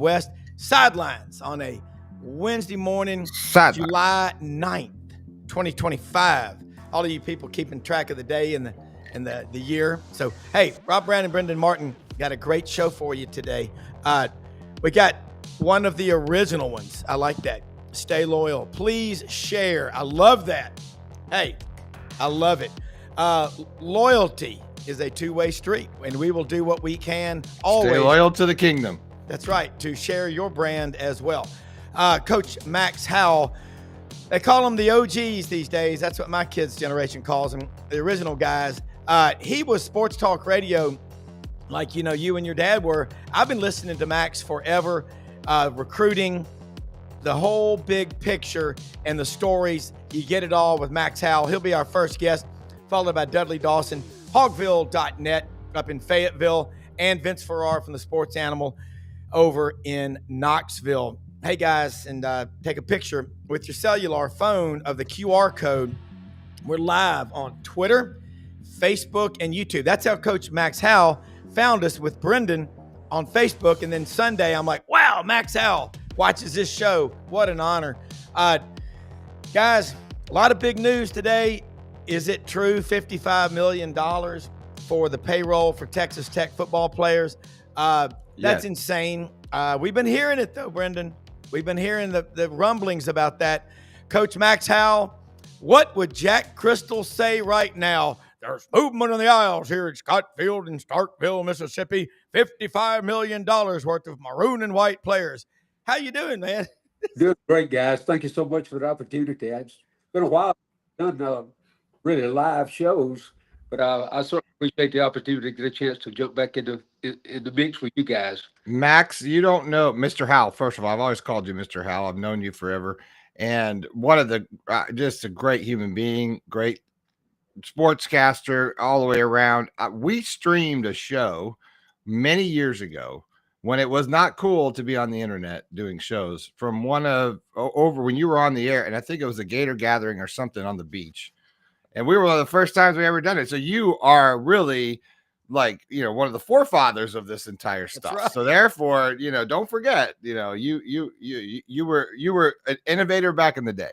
West. Sidelines on a Wednesday morning, July 9th, 2025. All of you people keeping track of the day and the year. So, hey, Rob Browne and Brendan Martin got a great show for you today. We got one of the original ones. I like that. Stay loyal. Please share. I love that. Hey, I love it. Loyalty is a two-way street, and we will do what we can always. Stay loyal to the kingdom. That's right, to share your brand as well. Coach Max Howell, they call them the OGs these days. That's what my kids' generation calls them, the original guys. He was sports talk radio like, you and your dad were. I've been listening to Max forever, recruiting, the whole big picture and the stories. You get it all with Max Howell. He'll be our first guest, followed by Dudley Dawson, hogville.net up in Fayetteville, and Vince Ferrara from the Sports Animal over in Knoxville. Hey, guys, and take a picture with your cellular phone of the QR code. We're live on Twitter, Facebook, and YouTube. That's how Coach Max Howell found us with Brendan on Facebook. And then Sunday, I'm like, wow, Max Howell watches this show. What an honor. Guys, a lot of big news today. Is it true? $55 million for the payroll for Texas Tech football players. That's insane. We've been hearing it, though, Brendan. We've been hearing the rumblings about that. Coach Max Howell, what would Jack Crystal say right now? There's movement on the aisles here at Scott Field in Starkville, Mississippi. $55 million worth of maroon and white players. How you doing, man? Doing great, guys. Thank you so much for the opportunity. It's been a while since I've done really live shows, but I certainly appreciate the opportunity to get a chance to jump back in the mix with you guys. Max, you don't know Mr. Howell. First of all, I've always called you Mr. Howell. I've known you forever, and one of the just a great human being, great sportscaster all the way around. We streamed a show many years ago when it was not cool to be on the internet doing shows from one of over when you were on the air, and I think it was a Gator gathering or something on the beach. And we were one of the first times we ever done it. So you are really like, one of the forefathers of this entire stuff. Right. So therefore, don't forget, you were an innovator back in the day.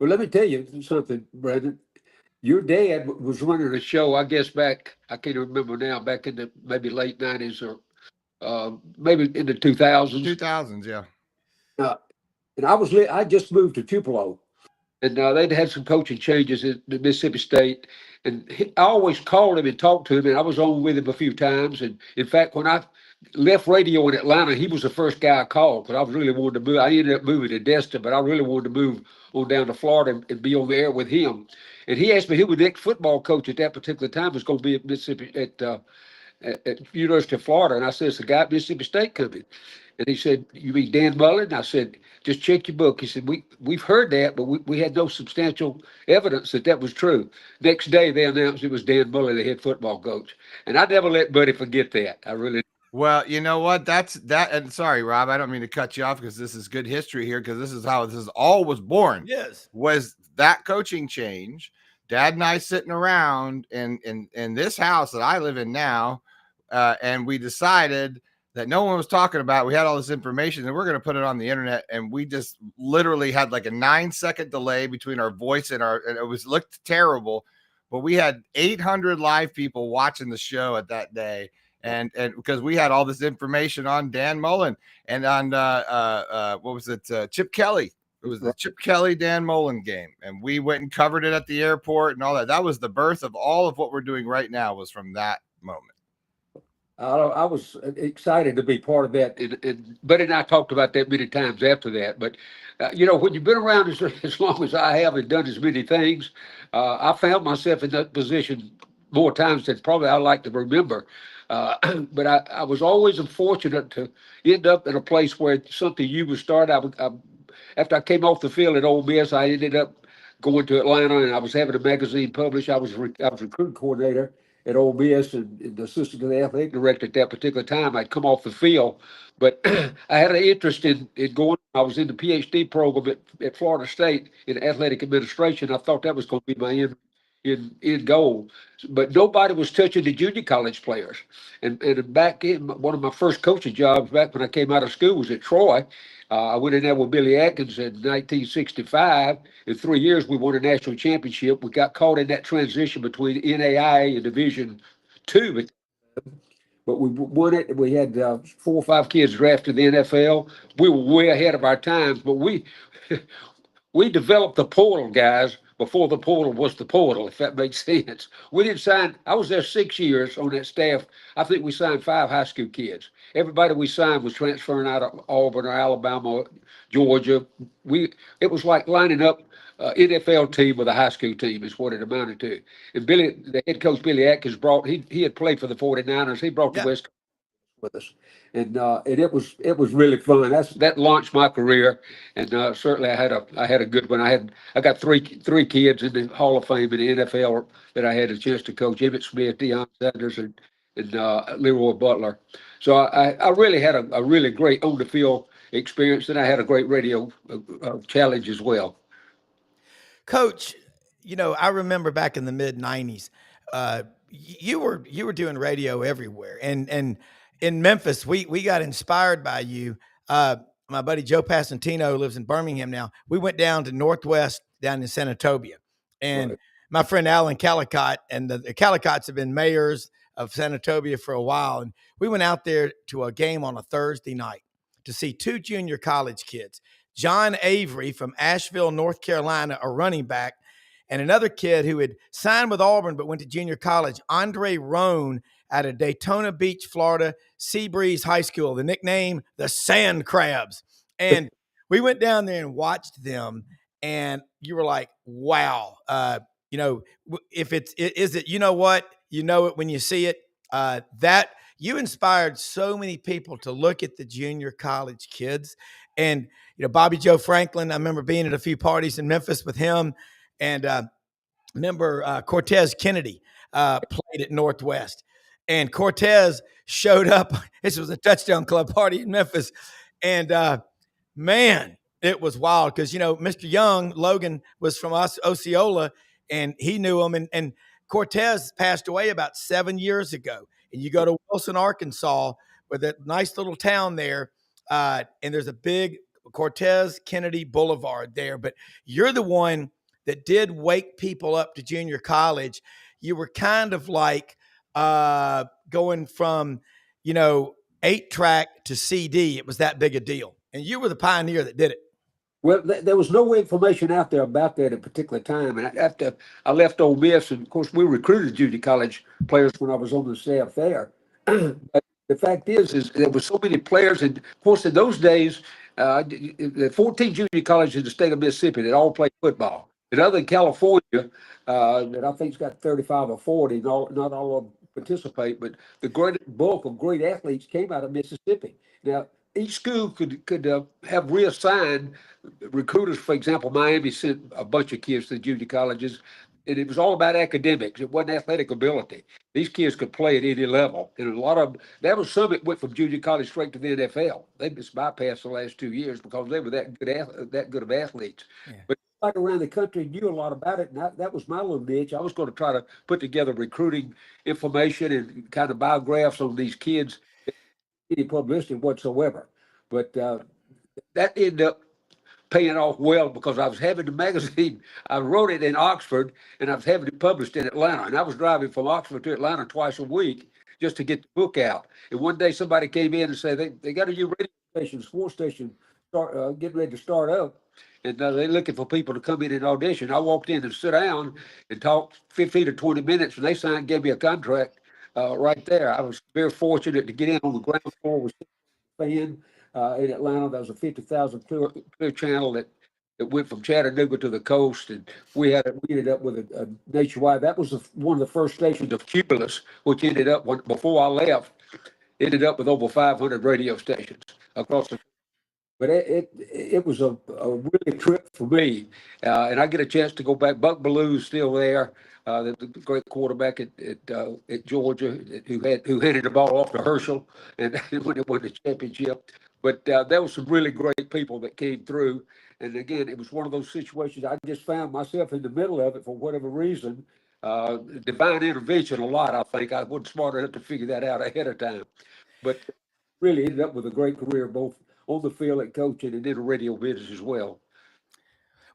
Well, let me tell you something, Brandon. Your dad was running a show, I guess back, I can't remember now, back in the maybe late 90s or maybe in the 2000s. 2000s, yeah. And I just moved to Tupelo, and they'd had some coaching changes at the Mississippi State. And I always called him and talked to him, and I was on with him a few times. And in fact, when I left radio in Atlanta, he was the first guy I called because I was really wanted to move. I ended up moving to Destin, but I really wanted to move on down to Florida and be on the air with him. And he asked me who the next football coach at that particular time was going to be at Mississippi at University of Florida. And I said, it's the guy at Mississippi State coming. And he said, you mean Dan Mullen? And I said, just check your book. He said, we've heard that, but we had no substantial evidence that was true. Next day, they announced it was Dan Mullen, the head football coach. And I never let Buddy forget that. I really. Well, you know what? That's that. And sorry, Rob, I don't mean to cut you off because this is good history here, because this is how this all was born. Yes. Was that coaching change? Dad and I sitting around in this house that I live in now, and we decided that no one was talking about. We had all this information, and we're going to put it on the internet. And we just literally had like a 9-second delay between our voice and it looked terrible, but we had 800 live people watching the show at that day. And because we had all this information on Dan Mullen and on what was it? Chip Kelly. It was the Chip Kelly Dan Mullen game, and we went and covered it at the airport and all that. That was the birth of all of what we're doing right now. Was from that moment. I was excited to be part of that. Buddy and I talked about that many times after that. But, when you've been around as long as I have and done as many things, I found myself in that position more times than probably I like to remember. But I was always fortunate to end up in a place where something you would start. After I came off the field at Ole Miss, I ended up going to Atlanta, and I was having a magazine published. I was recruiting coordinator at Ole Miss and the assistant to the athletic director at that particular time. I'd come off the field, but I had an interest in going. I was in the PhD program at Florida State in athletic administration. I thought that was going to be my in goal. But nobody was touching the junior college players. And back in one of my first coaching jobs back when I came out of school was at Troy. I went in there with Billy Atkins in 1965. In 3 years, we won a national championship. We got caught in that transition between NAIA and Division II. But we won it. We had 4 or 5 kids drafted in the NFL. We were way ahead of our times, but we we developed the portal guys before the portal was the portal, if that makes sense. We didn't sign. I was there 6 years on that staff. I think we signed 5 high school kids. Everybody we signed was transferring out of Auburn or Alabama, Georgia. It was like lining up NFL team with a high school team is what it amounted to. And the head coach Billy Atkins he had played for the 49ers. He brought the West Coast with us, and it was really fun. That launched my career, and certainly I had a good one. I got three kids in the Hall of Fame in the NFL that I had a chance to coach: Emmitt Smith, Deion Sanders, and Leroy Butler. So I really had a really great on the field experience, and I had a great radio challenge as well. Coach, I remember back in the mid '90s, you were doing radio everywhere, and in Memphis, we got inspired by you. My buddy Joe Passantino lives in Birmingham now. We went down to Northwest down in Senatobia, and right. My friend Alan Callicott and the Callicotts have been mayors of Senatobia for a while, and we went out there to a game on a Thursday night to see 2 junior college kids. John Avery from Asheville, North Carolina, a running back, and another kid who had signed with Auburn but went to junior college, Andre Roan, out of Daytona Beach, Florida, Seabreeze High School, the nickname, the Sand Crabs. And we went down there and watched them, and you were like, wow. If is it, you know what? You know it when you see it. That you inspired so many people to look at the junior college kids. And, Bobby Joe Franklin, I remember being at a few parties in Memphis with him. And remember Cortez Kennedy played at Northwest. And Cortez showed up. This was a touchdown club party in Memphis. And, man, it was wild because, Mr. Young, Logan, was from Osceola, and he knew him. And Cortez passed away about 7 years ago. And you go to Wilson, Arkansas, with a nice little town there, and there's a big Cortez Kennedy Boulevard there. But you're the one that did wake people up to junior college. You were kind of like going from, 8-track to CD. It was that big a deal. And you were the pioneer that did it. Well, there was no information out there about that at a particular time. And after I left Ole Miss, and of course, we recruited junior college players when I was on the staff there. But the fact is there were so many players. And of course, in those days, the 14 junior colleges in the state of Mississippi that all played football. And other than California, that I think's got 35 or 40, not all of them participate, but the great bulk of great athletes came out of Mississippi. Now, each school could have reassigned recruiters. For example, Miami sent a bunch of kids to the junior colleges, and it was all about academics. It wasn't athletic ability. These kids could play at any level, and a lot of there was some that went from junior college straight to the NFL. They just bypassed the last 2 years because they were that good of athletes. Yeah. But around the country knew a lot about it, and that was my little niche. I was going to try to put together recruiting information and kind of biographs on these kids, any publicity whatsoever. But that ended up paying off well because I was having the magazine. I wrote it in Oxford, and I was having it published in Atlanta. And I was driving from Oxford to Atlanta twice a week just to get the book out. And one day somebody came in and said they got a new radio station, sports station, getting ready to start up. And they're looking for people to come in and audition. I walked in and sit down and talked 15 or 20 minutes, and they gave me a contract right there. I was very fortunate to get in on the ground floor with a fan in Atlanta. That was a 50,000 clear channel that went from Chattanooga to the coast, and we ended up with a nationwide. That was one of the first stations of Cumulus, which ended up before I left, ended up with over 500 radio stations across the. But it was a really trip for me, and I get a chance to go back. Buck Ballew's still there, the great quarterback at Georgia, who handed the ball off to Herschel, and when it won the championship. But there were some really great people that came through, and again, it was one of those situations I just found myself in the middle of it for whatever reason. divine intervention a lot, I think. I wasn't smart enough to figure that out ahead of time. But really ended up with a great career, both on the field at coaching and in the radio business as well.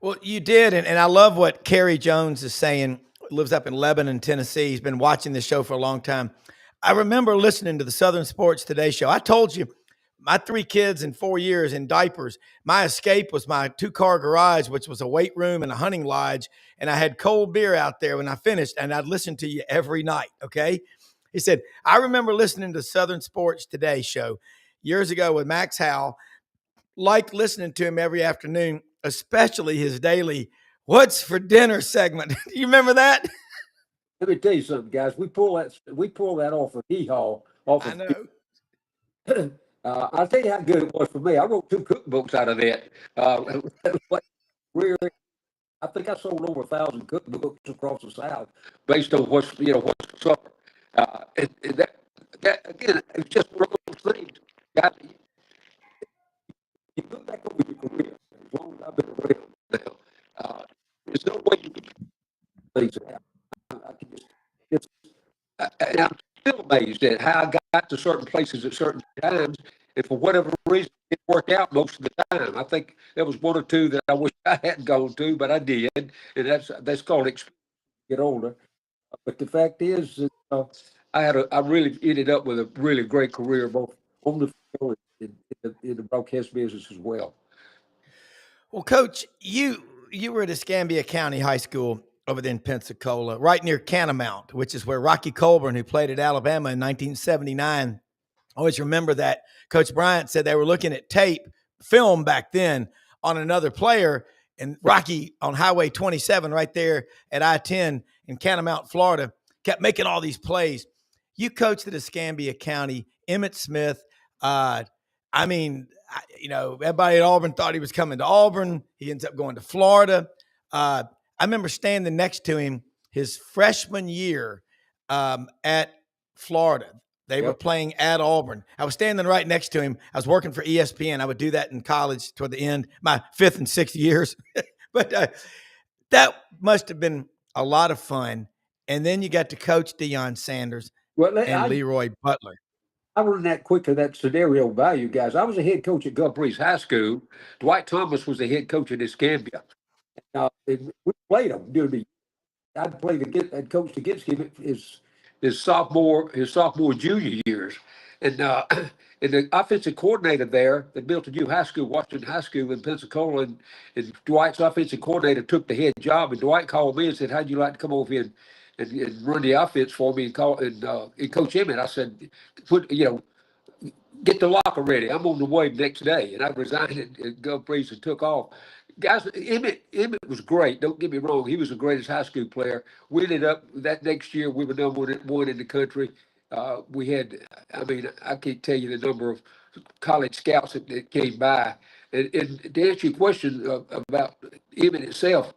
Well, you did, and I love what Kerry Jones is saying. Lives up in Lebanon, Tennessee. He's been watching this show for a long time. I remember listening to the Southern Sports Today show. I told you, my 3 kids in 4 years in diapers. My escape was my 2-car garage, which was a weight room and a hunting lodge, and I had cold beer out there when I finished, and I'd listen to you every night. Okay, he said, I remember listening to Southern Sports Today show years ago with Max Howell. Liked listening to him every afternoon, especially his daily "What's for dinner" segment. You remember that? Let me tell you something, guys. We pull that off of Hee Haw, off I of. know. I'll tell you how good it was for me. I wrote 2 cookbooks out of that. I think I sold over 1,000 cookbooks across the South based on what's for supper. And that again, it's just one of those things. Guys, you look back over your career, as long as I've been around now, there's no way you can things out. I can just, it's, and I'm still amazed at how I got to certain places at certain times, and for whatever reason, it worked out most of the time. I think there was 1 or 2 that I wish I hadn't gone to, but I did, and that's called experience. Get older. But the fact is, I really ended up with a really great career, both on the field and in the broadcast business as well. Well, Coach, you were at Escambia County High School over there in Pensacola, right near Catamount, which is where Rocky Colburn, who played at Alabama in 1979, always remember that. Coach Bryant said they were looking at film back then on another player, and Rocky on Highway 27 right there at I-10 in Catamount, Florida, kept making all these plays. You coached at Escambia County, Emmitt Smith. Everybody at Auburn thought he was coming to Auburn. He ends up going to Florida. I remember standing next to him his freshman year at Florida. They were playing at Auburn. I was standing right next to him. I was working for ESPN. I would do that in college toward the end, my 5th and 6th years. But that must have been a lot of fun. And then you got to coach Deion Sanders and Leroy Butler. I run that quickly, that scenario by you guys. I was a head coach at Gulf Breeze High School. Dwight Thomas was the head coach at Escambia. We played him during the. I'd coached against him his sophomore, junior years, and the offensive coordinator there that built a new high school, Washington High School in Pensacola, and Dwight's offensive coordinator took the head job, and Dwight called me and said, "How'd you like to come over here and run the offense for me and coach Emmitt?" I said, get the locker ready. I'm on the way next day. And I resigned at Gulf Breeze and took off. Guys, Emmitt was great. Don't get me wrong. He was the greatest high school player. We ended up that next year, we were number 1 in the country. We had, I can't tell you the number of college scouts that came by. And to answer your question about Emmitt itself,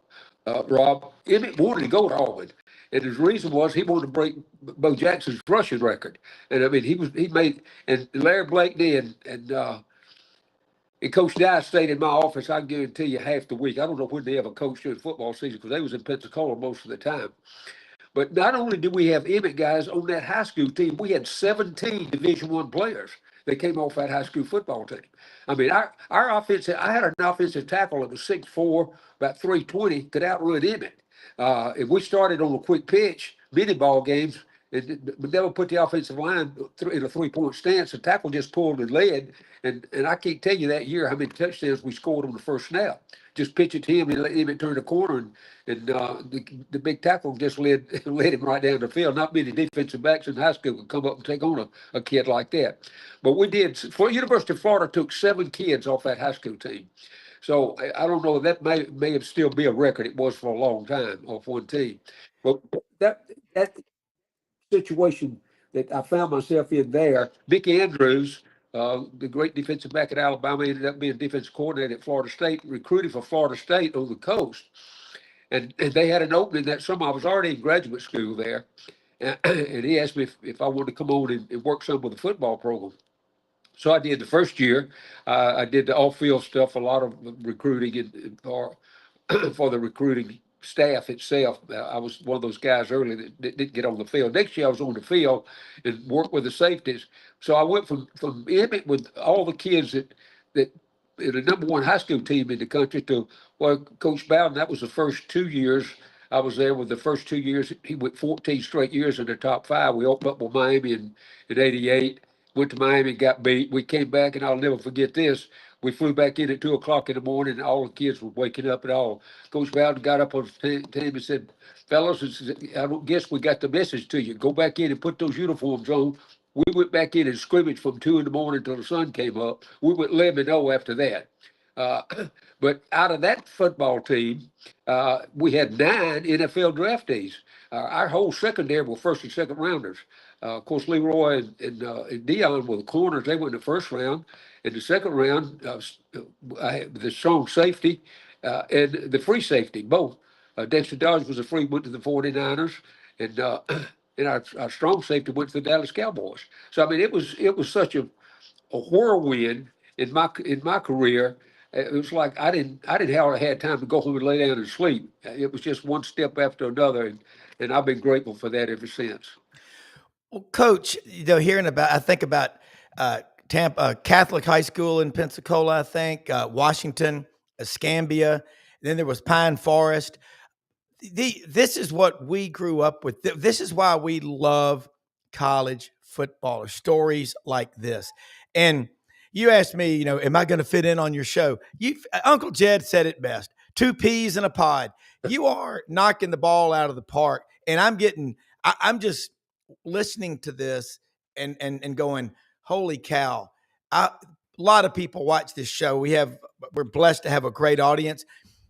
Rob, Emmitt wanted to go to Auburn. And his reason was he wanted to break Bo Jackson's rushing record. And and Larry Blakeney and Coach Dye stayed in my office, I guarantee you, half the week. I don't know when they ever coached during football season because they was in Pensacola most of the time. But not only did we have Emmitt guys on that high school team, we had 17 Division I players that came off that high school football team. Our offense, I had an offensive tackle that was 6'4", about 320, could outrun Emmitt. If we started on a quick pitch, many ball games, but never put the offensive line in a 3-point stance. The tackle just pulled and led. And I can't tell you that year how many touchdowns we scored on the first snap. Just pitch it to him and let him turn the corner, and the big tackle just led him right down the field. Not many defensive backs in high school could come up and take on a kid like that. But we did. For University of Florida took 7 kids off that high school team. So I don't know, that may have still be a record. It was for a long time off one team. But that situation that I found myself in there, Mickey Andrews, the great defensive back at Alabama, ended up being defensive coordinator at Florida State, recruited for Florida State on the coast. And they had an opening that summer. I was already in graduate school there. And he asked me if I wanted to come on and work some with the football program. So I did the first year. I did the off-field stuff, a lot of recruiting for the recruiting staff itself. I was one of those guys early that didn't get on the field. Next year I was on the field and worked with the safeties. So I went from Emmett with all the kids that in the #1 high school team in the country to Coach Bowden. That was the first 2 years I was there. With the first 2 years, he went 14 straight years in the top 5. We opened up with Miami in '88. Went to Miami and got beat. We came back, and I'll never forget this. We flew back in at 2 o'clock in the morning, and all the kids were waking up at all. Coach Bowden got up on the team and said, "Fellas, I don't guess we got the message to you. Go back in and put those uniforms on." We went back in and scrimmaged from 2 in the morning until the sun came up. We went 11-0 after that. But out of that football team, we had 9 NFL draftees. Our whole secondary were first and second rounders. Of course, Leroy and Dion were the corners. They went in the first round. In the second round, I had the strong safety and the free safety, both. Dexter Dodge was a free, went to the 49ers, and our strong safety went to the Dallas Cowboys. So I mean, it was such a whirlwind in my career. It was like I didn't have time to go home and lay down and sleep. It was just one step after another, and I've been grateful for that ever since. Well, Coach, I think about Tampa Catholic High School in Pensacola, I think, Washington, Escambia. Then there was Pine Forest. This is what we grew up with. This is why we love college football, or stories like this. And you asked me, am I going to fit in on your show? Uncle Jed said it best: 2 peas in a pod. You are knocking the ball out of the park, and I'm just listening to this and going, holy cow. A lot of people watch this show. We're blessed to have a great audience,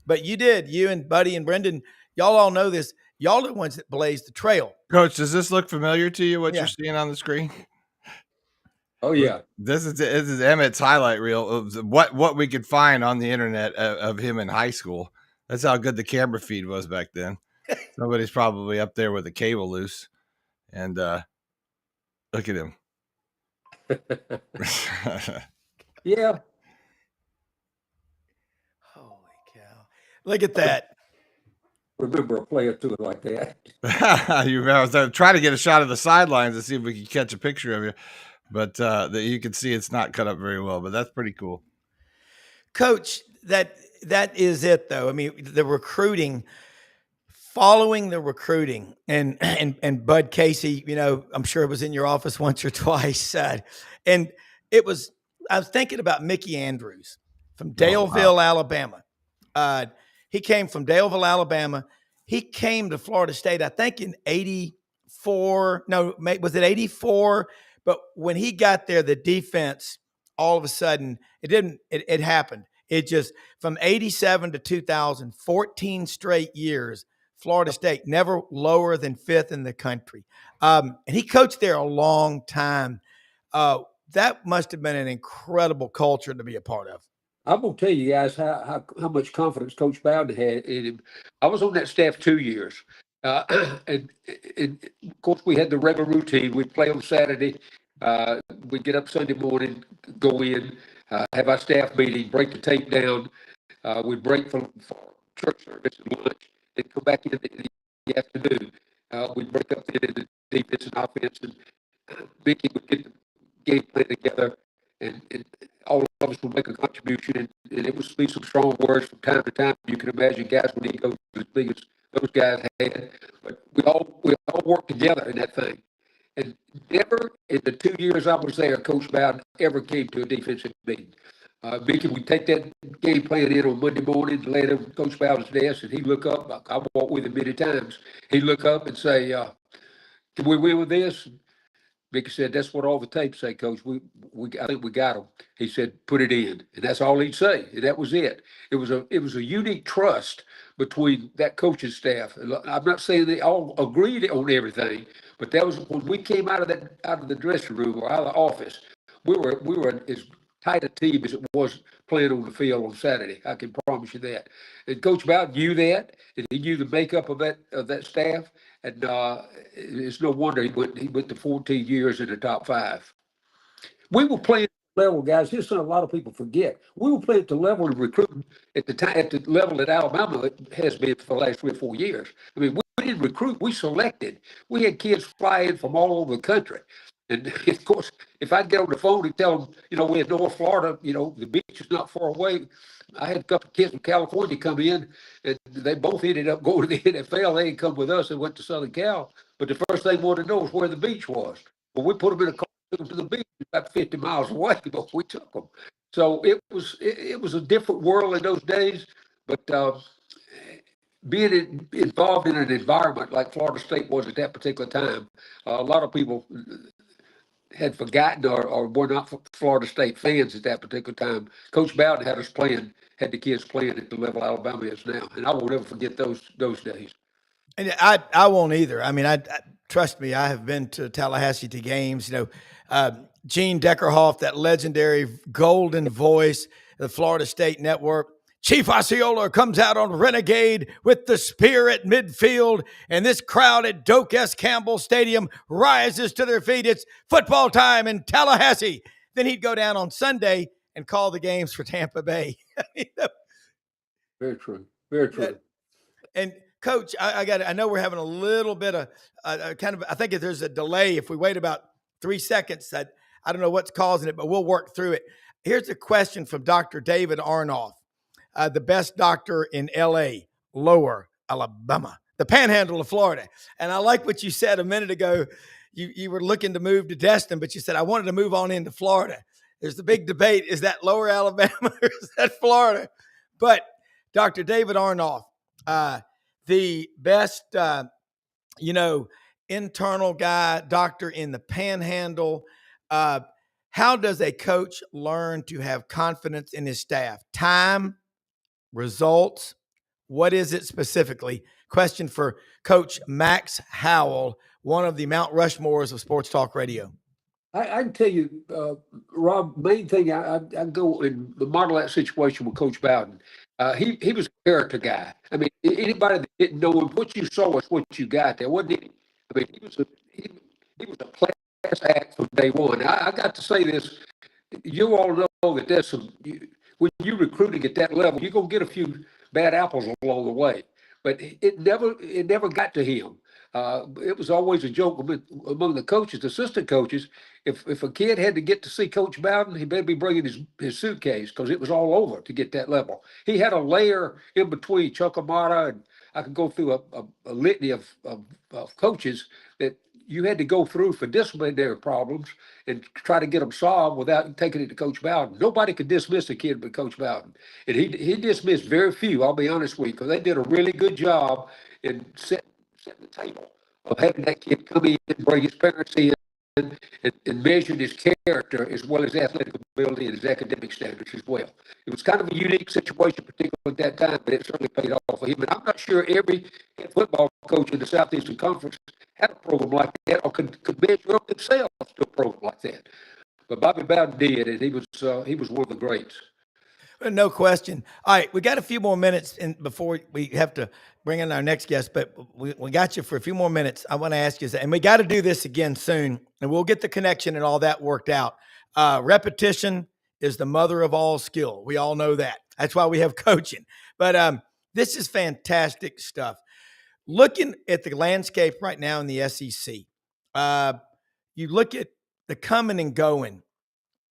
but you and Buddy and Brendan, y'all all know this. Y'all are the ones that blazed the trail. Coach, does this look familiar to you, what you're seeing on the screen? Oh, yeah. This is Emmett's highlight reel of what we could find on the internet of him in high school. That's how good the camera feed was back then. Somebody's probably up there with a cable loose. And look at him. Yeah. Holy cow. Look at that. Remember a player to it like that. I was trying to get a shot of the sidelines to see if we could catch a picture of you. But you can see it's not cut up very well, but that's pretty cool. Coach, that is it, though. I mean, the recruiting, following the recruiting, and Bud Casey, I'm sure it was in your office once or twice. And I was thinking about Mickey Andrews from Daleville, Alabama. He came from Daleville, Alabama. He came to Florida State, I think in 84. No, was it 84? But when he got there, the defense, all of a sudden, it happened. It just, from 87 to 2000, 14 straight years, Florida State never lower than 5th in the country. And he coached there a long time. That must have been an incredible culture to be a part of. I'm gonna tell you guys how much confidence Coach Bowden had in him. I was on that staff 2 years, and of course we had the regular routine. We'd play on Saturday. We'd get up Sunday morning, go in, have our staff meeting, break the tape down. We'd break for church service and lunch, and come back in the afternoon. We'd break up the defense and offense, and Mickey would get the game plan together, and all of us would make a contribution, and it would be some strong words from time to time. You can imagine guys when he goes as big as those guys had, but we all worked together in that thing. And never in the 2 years I was there, Coach Bowden ever came to a defensive meeting. Mickey would take that game plan in on Monday morning, lay it on Coach Bowden's desk, and he'd look up. I walked with him many times. He'd look up and say, "Can we win with this?" Mickey said, "That's what all the tapes say, Coach. I think we got them." He said, "Put it in," and that's all he'd say. And that was it. It was a unique trust between that coaching staff. I'm not saying they all agreed on everything, but that was when we came out of the dressing room or out of the office. We were as tight a team as it was playing on the field on Saturday. I can promise you that. And Coach Bowden knew that, and he knew the makeup of that staff. And it's no wonder he went to 14 years in the top 5. We were playing level, guys. Here's something a lot of people forget. We were playing at the level of recruiting at the time, at the level that Alabama has been for the last 3 or 4 years. I mean, we didn't recruit, we selected. We had kids fly in from all over the country. And of course, if I'd get on the phone and tell them, we're in North Florida, the beach is not far away. I had a couple of kids from California come in, and they both ended up going to the NFL. They didn't come with us and went to Southern Cal. But the first thing they wanted to know was where the beach was. Well, we put them in a car, took them to the beach, about 50 miles away, but we took them. So it was a different world in those days. But being involved in an environment like Florida State was at that particular time, a lot of people had forgotten or were not Florida State fans at that particular time. Coach Bowden had the kids playing at the level Alabama is now, and I will never forget those days. And I won't either. I mean, I trust me. I have been to Tallahassee to games. Gene Deckerhoff, that legendary golden voice, the Florida State Network. Chief Osceola comes out on Renegade with the spear at midfield, and this crowd at Doak S. Campbell Stadium rises to their feet. It's football time in Tallahassee. Then he'd go down on Sunday and call the games for Tampa Bay. Very true. Very true. And Coach, I know we're having a little bit of I think if there's a delay, if we wait about 3 seconds, I don't know what's causing it, but we'll work through it. Here's a question from Dr. David Arnoff. The best doctor in L.A., Lower Alabama, the panhandle of Florida. And I like what you said a minute ago. You were looking to move to Destin, but you said, I wanted to move on into Florida. There's the big debate. Is that Lower Alabama or is that Florida? But Dr. David Arnoff, the best, internal guy, doctor in the panhandle. How does a coach learn to have confidence in his staff? Time, results, what is it specifically? Question for Coach Max Howell, one of the Mount Rushmores of sports talk radio. I can tell you, Rob, main thing, I go and model that situation with Coach Bowden. He was a character guy. I mean, anybody that didn't know him, what you saw was what you got. There wasn't any. I mean, he was a class act from day one. I got to say this. You all know that there's when you're recruiting at that level, you're gonna get a few bad apples along the way. But it never got to him. It was always a joke among the coaches, assistant coaches. If a kid had to get to see Coach Bowden, he better be bringing his suitcase because it was all over to get that level. He had a layer in between Chuckamata, and I could go through a litany of coaches that you had to go through for disciplinary problems and try to get them solved without taking it to Coach Bowden. Nobody could dismiss a kid but Coach Bowden. And he dismissed very few, I'll be honest with you, because they did a really good job in setting the table of having that kid come in and bring his parents in and measured his character as well as athletic ability and his academic standards as well. It was kind of a unique situation, particularly at that time, but it certainly paid off for him. And I'm not sure every head football coach in the Southeastern Conference had a program like that or could measure up themselves to a program like that. But Bobby Bowden did, and he was one of the greats. No question. All right, we got a few more minutes before we have to bring in our next guest, but we got you for a few more minutes. I want to ask you, and we got to do this again soon, and we'll get the connection and all that worked out. Repetition is the mother of all skill. We all know that. That's why we have coaching. But this is fantastic stuff. Looking at the landscape right now in the SEC, you look at the coming and going,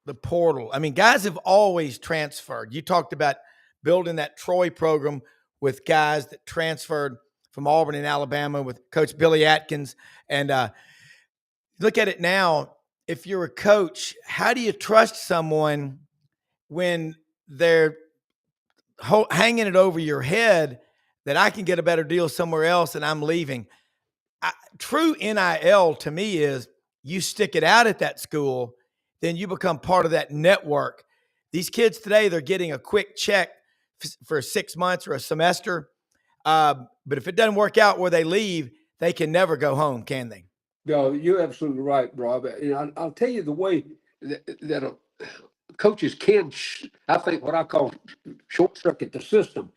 the portal. I mean, guys have always transferred. You talked about building that Troy program with guys that transferred from Auburn and Alabama with Coach Billy Atkins. And look at it now. If you're a coach, how do you trust someone when they're hanging it over your head that I can get a better deal somewhere else and I'm leaving? True NIL to me is you stick it out at that school, then you become part of that network. These kids today, they're getting a quick check for 6 months or a semester. But if it doesn't work out where they leave, they can never go home, can they? No, you're absolutely right, Rob. And I'll tell you the way that coaches can, I think what I call short circuit the system.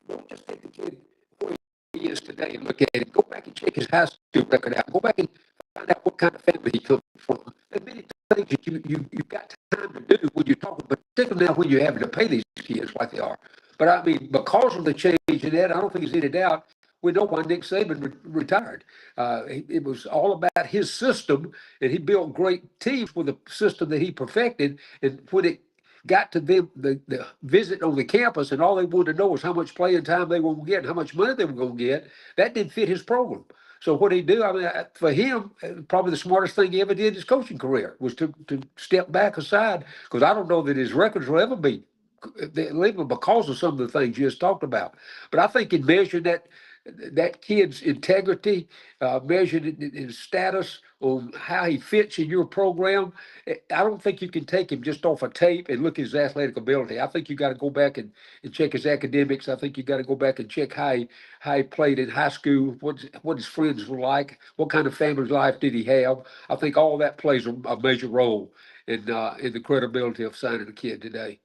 Don't just take the kid where he is today and look at it. Go back and check his high school record out. Go back and find out what kind of family he comes from. And many things that you've got time to do when you're talking, but particularly now when you're having to pay these kids like they are. But I mean, because of the change in that, I don't think there's any doubt we know why Nick Saban retired. It was all about his system, and he built great teams with a system that he perfected. And when it got to them, the visit on the campus, and all they wanted to know was how much playing time they were going to get and how much money they were going to get, that didn't fit his program. So what he do? I mean, for him, probably the smartest thing he ever did in his coaching career was to step back aside, because I don't know that his records will ever be leaving because of some of the things you just talked about. But I think in measuring that kid's integrity, measuring his status on how he fits in your program, I don't think you can take him just off a tape and look at his athletic ability. I think you got to go back and check his academics. I think you got to go back and check how he played in high school, what his friends were like, what kind of family life did he have. I think all that plays a major role in the credibility of signing a kid today.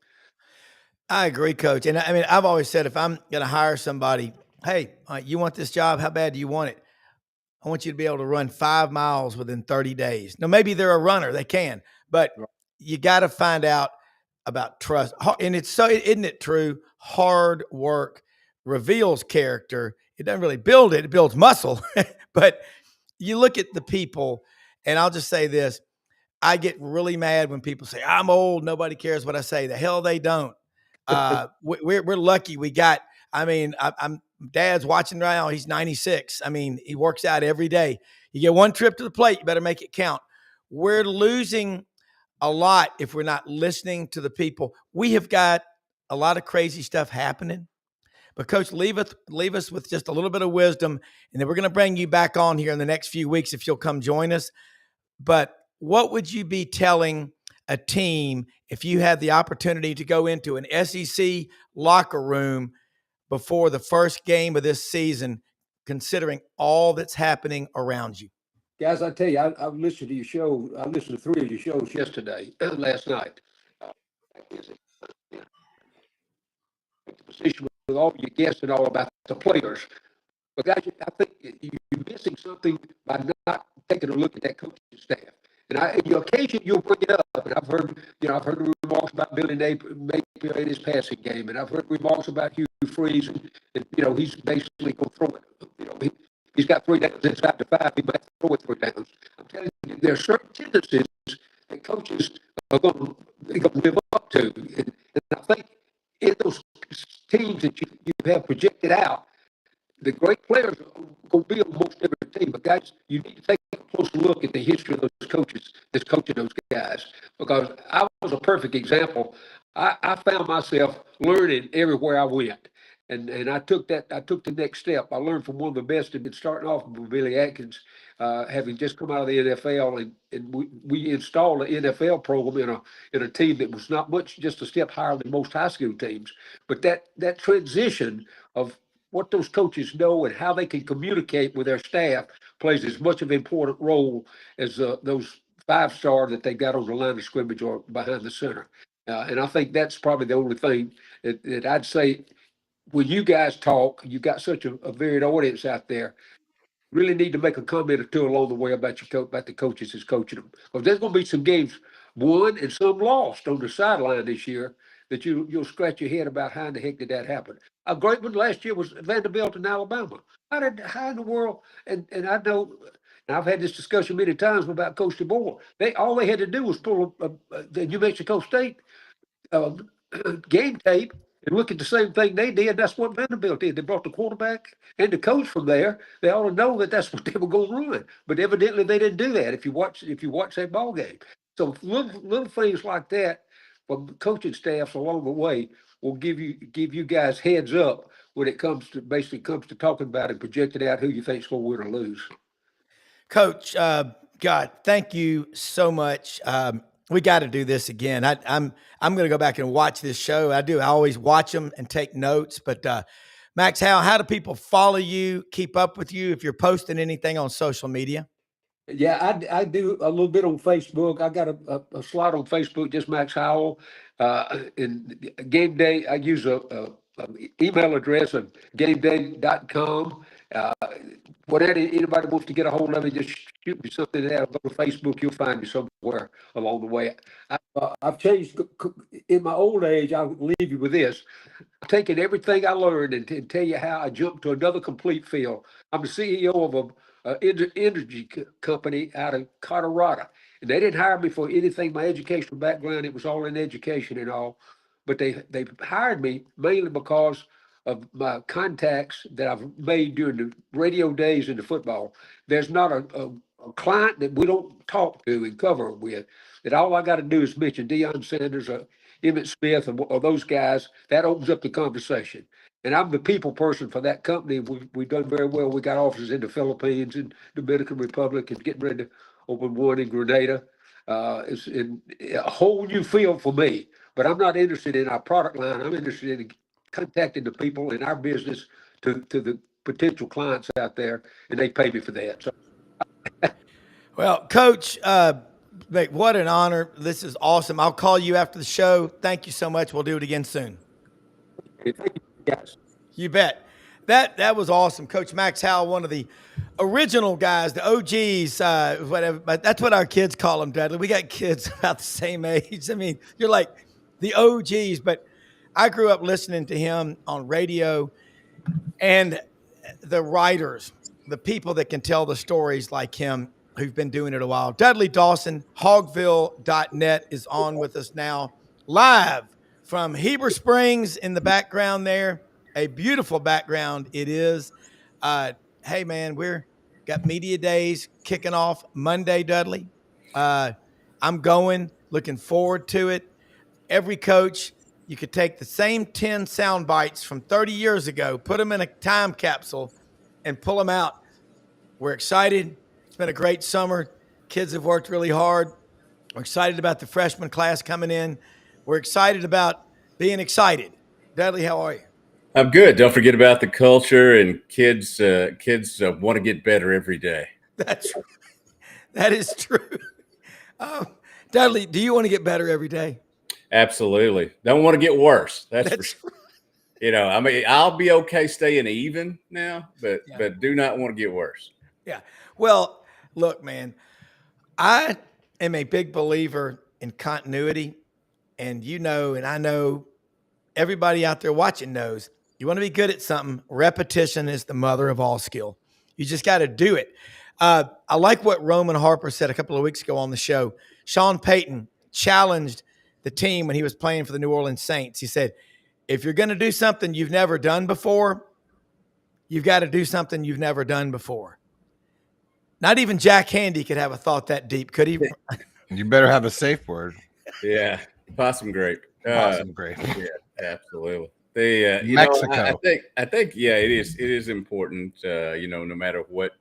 I agree, Coach. And I mean, I've always said if I'm going to hire somebody, hey, you want this job? How bad do you want it? I want you to be able to run 5 miles within 30 days. Now, maybe they're a runner, they can, but you got to find out about trust. And it's so, isn't it true? Hard work reveals character. It doesn't really build it, it builds muscle. But you look at the people, and I'll just say this. I get really mad when people say, I'm old, nobody cares what I say. The hell they don't. We're lucky we got, I'm Dad's watching right now. He's 96. I mean, he works out every day. You get one trip to the plate, you better make it count. We're losing a lot if we're not listening to the people. We have got a lot of crazy stuff happening. But Coach, leave us with just a little bit of wisdom, and then we're going to bring you back on here in the next few weeks if you'll come join us. But what would you be telling a team if you had the opportunity to go into an SEC locker room before the first game of this season, considering all that's happening around you? Guys, I tell you, I've listened to your show. I listened to 3 of your shows last night. The position with all your guests and all about the players. But guys, I think you're missing something by not taking a look at that coaching staff. And your occasion you'll bring it up. And I've heard the remarks about Billy Napier in his passing game, and I've heard remarks about Hugh Freeze, and he's basically going to throw it. He's got 3 downs inside the 5. He might throw it 3 downs. I'm telling you, there are certain tendencies that coaches are going to live up to, and I think in those teams that you have projected out, the great players are going to be on most every team. But guys, you need to take a close look at the history of those coaches that's coaching those guys, because I was a perfect example. I found myself learning everywhere I went. And I took the next step. I learned from one of the best, and been starting off with Billy Atkins, having just come out of the NFL, and we installed an NFL program in a team that was not much, just a step higher than most high school teams. But that transition of what those coaches know and how they can communicate with their staff plays as much of an important role as those 5-star that they got on the line of scrimmage or behind the center. And I think that's probably the only thing that I'd say. When you guys talk, you got such a varied audience out there. Really need to make a comment or two along the way about about the coaches that's coaching them, because there's going to be some games won and some lost on the sideline this year that you'll scratch your head about how in the heck did that happen. A great one last year was Vanderbilt in Alabama. How in the world? And I know. And I've had this discussion many times about Coach DeBoer. All they had to do was pull the New Mexico State game tape and look at the same thing they did. That's what Vanderbilt did. They brought the quarterback and the coach from there. They ought to know that that's what they were going to run. But evidently they didn't do that. If you watch that ball game, so little things like that from coaching staffs along the way will give you guys heads up when it comes to talking about and projecting out who you think's going to win or lose. Coach, God, thank you so much. We got to do this again. I'm going to go back and watch this show. I always watch them and take notes. But Max Howell, how do people follow you, keep up with you if you're posting anything on social media? Yeah, I do a little bit on Facebook. I got a slot on Facebook, just Max Howell. And game day, I use a email address of gameday.com. whatever anybody wants to get a hold of me, just shoot me something there. Go to Facebook, you'll find me somewhere along the way. I've changed in my old age. I'll leave you with this. I've taken everything I learned and tell you how I jumped to another complete field. I'm the CEO of a energy company out of Colorado, and they didn't hire me for anything. My educational background, it was all in education and all, but they hired me mainly because of my contacts that I've made during the radio days in the football. There's not a client that we don't talk to and cover with, that all I got to do is mention Deion Sanders or Emmitt Smith or those guys. That opens up the conversation. And I'm the people person for that company. We've done very well. We got offices in the Philippines and Dominican Republic and getting ready to open one in Grenada. It's in a whole new field for me. But I'm not interested in our product line. I'm interested in contacting the people in our business to the potential clients out there, and they pay me for that. So. Well, Coach, what an honor. This is awesome. I'll call you after the show. Thank you so much. We'll do it again soon. Thank you, guys. You bet. That was awesome. Coach Max Howell, one of the original guys, the OGs, whatever. But that's what our kids call them, Dudley. We got kids about the same age. I mean, you're like the OGs, but I grew up listening to him on radio, and the writers, the people that can tell the stories like him who've been doing it a while. Dudley Dawson, hogville.net is on with us now, live from Heber Springs in the background there. A beautiful background it is. Hey, man, we're got media days kicking off Monday, Dudley. I'm going, looking forward to it. Every coach, you could take the same 10 sound bites from 30 years ago, put them in a time capsule, and pull them out. We're excited. It's been a great summer. Kids have worked really hard. We're excited about the freshman class coming in. We're excited about being excited. Dudley, how are you? I'm good. Don't forget about the culture, and kids want to get better every day. That is true. Dudley, do you want to get better every day? Absolutely. Don't want to get worse. That's for sure. I mean, I'll be okay staying even now, but do not want to get worse. Yeah. Well, look, man, I am a big believer in continuity, and and I know everybody out there watching knows you want to be good at something. Repetition is the mother of all skill. You just got to do it. I like what Roman Harper said a couple of weeks ago on the show. Sean Payton challenged the team when he was playing for the New Orleans Saints. He said, if you're going to do something you've never done before, you've got to do something you've never done before. Not even Jack Handy could have a thought that deep, could he? You better have a safe word. Yeah, possum grape. Possum grape. Yeah, absolutely. Mexico. I think, it is important. No matter what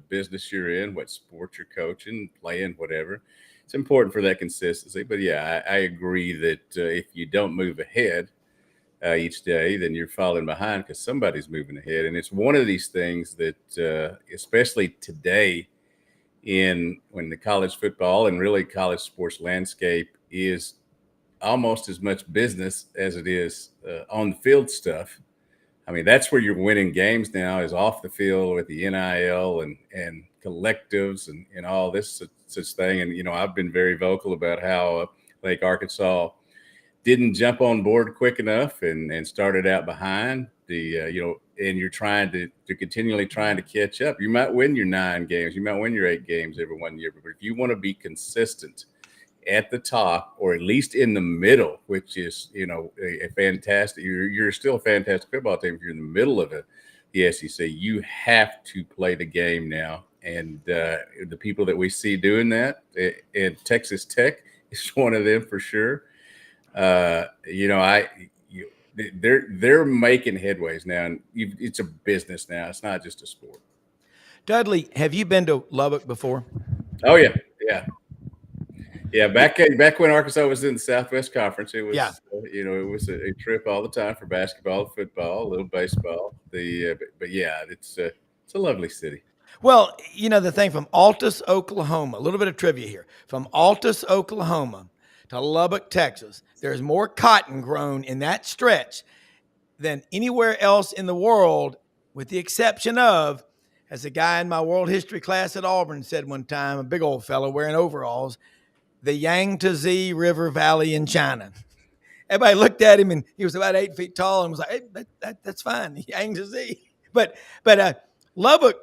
business you're in, what sport you're coaching, playing, whatever, it's important for that consistency. But yeah, I agree that if you don't move ahead each day, then you're falling behind because somebody's moving ahead. And it's one of these things that, especially today, when the college football and really college sports landscape is almost as much business as it is on the field stuff. I mean, that's where you're winning games now, is off the field with the NIL and collectives and all this such thing. And, I've been very vocal about how Lake Arkansas didn't jump on board quick enough and started out behind and you're trying to continually trying to catch up. You might win your 9 games. You might win your 8 games every 1 year. But if you want to be consistent at the top, or at least in the middle, which is, a fantastic, you're still a fantastic football team. If you're in the middle of the SEC, you have to play the game now. And the people that we see doing that, and Texas Tech is one of them for sure. They're making headways now, and it's a business now. It's not just a sport. Dudley, have you been to Lubbock before? Oh yeah. Back when Arkansas was in the Southwest Conference, it was it was a trip all the time for basketball, football, a little baseball. But yeah, it's a lovely city. Well, the thing from Altus, Oklahoma, a little bit of trivia here. From Altus, Oklahoma to Lubbock, Texas, there's more cotton grown in that stretch than anywhere else in the world, with the exception of as a guy in my world history class at Auburn said one time, a big old fellow wearing overalls, the Yangtze River Valley in China. Everybody looked at him, and he was about 8 feet tall, and was like, "Hey, that's fine, Yangtze." But Lubbock,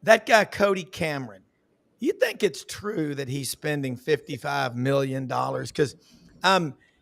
that guy Cody Cameron, you think it's true that he's spending $55 million? Because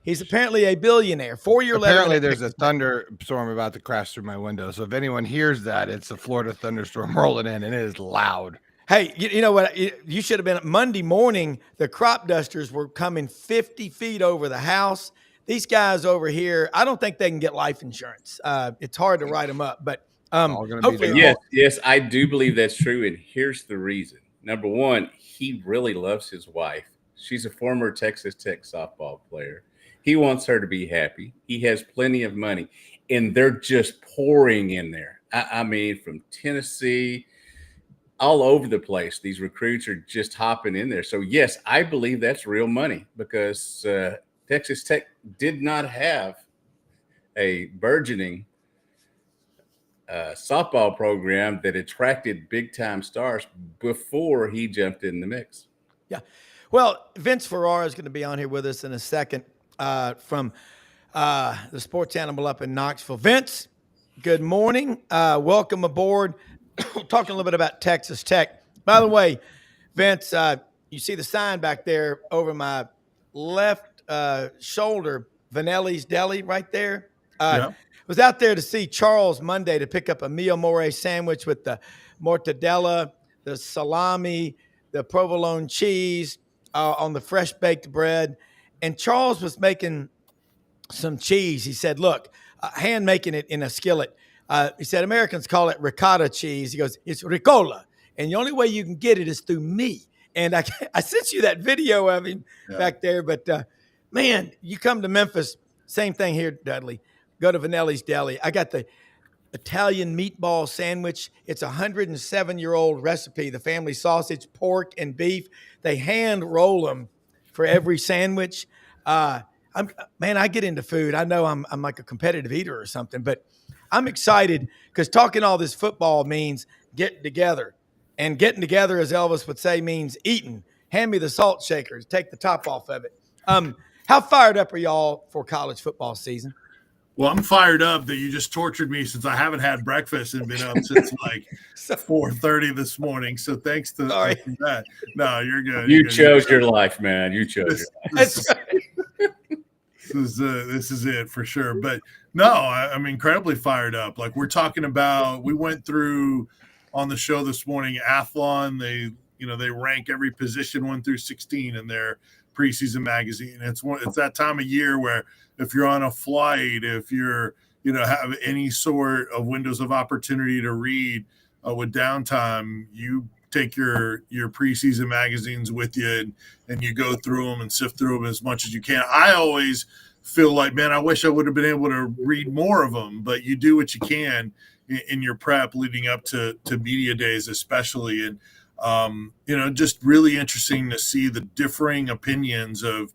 he's apparently a billionaire. 4-year letter. Apparently, there's a thunderstorm about to crash through my window. So if anyone hears that, it's a Florida thunderstorm rolling in, and it is loud. Hey, you know what? You should have been Monday morning. The crop dusters were coming 50 feet over the house. These guys over here, I don't think they can get life insurance. It's hard to write them up, but hopefully, yes, I do believe that's true. And here's the reason. Number one, he really loves his wife. She's a former Texas Tech softball player. He wants her to be happy. He has plenty of money, and they're just pouring in there. I mean, from Tennessee, all over the place. These recruits are just hopping in there. So, yes, I believe that's real money because Texas Tech did not have a burgeoning softball program that attracted big-time stars before he jumped in the mix. Yeah. Well, Vince Ferrara is going to be on here with us in a second from the Sports Animal up in Knoxville. Vince, good morning. Welcome aboard. Talking a little bit about Texas Tech. By the way, Vince, you see the sign back there over my left shoulder, Vanelli's Deli right there. Yeah. Was out there to see Charles Monday to pick up a Mio More sandwich with the mortadella, the salami, the provolone cheese on the fresh baked bread. And Charles was making some cheese. He said, look, hand making it in a skillet. He said, Americans call it ricotta cheese. He goes, it's ricola. And the only way you can get it is through me. And I sent you that video of him back there. But, man, you come to Memphis, same thing here, Dudley. Go to Vanelli's Deli. I got the Italian meatball sandwich. It's a 107-year-old recipe. The family sausage, pork, and beef. They hand roll them for every sandwich. I get into food. I know I'm like a competitive eater or something, but I'm excited because talking all this football means getting together. And getting together, as Elvis would say, means eating. Hand me the salt shakers. Take the top off of it. How fired up are y'all for college football season? Well, I'm fired up that you just tortured me since I haven't had breakfast and been up since like 4:30 this morning. So thanks to that. No, you're good. You chose your life, man. You chose your life. This is it for sure. But no, I'm incredibly fired up. Like we're talking about, we went through on the show this morning, Athlon. They rank every position 1 through 16 in their preseason magazine. It's that time of year where if you're on a flight, if you're, have any sort of windows of opportunity to read with downtime, you take your preseason magazines with you and you go through them and sift through them as much as you can. I always feel like, man, I wish I would have been able to read more of them, but you do what you can in your prep leading up to media days, especially. And, just really interesting to see the differing opinions of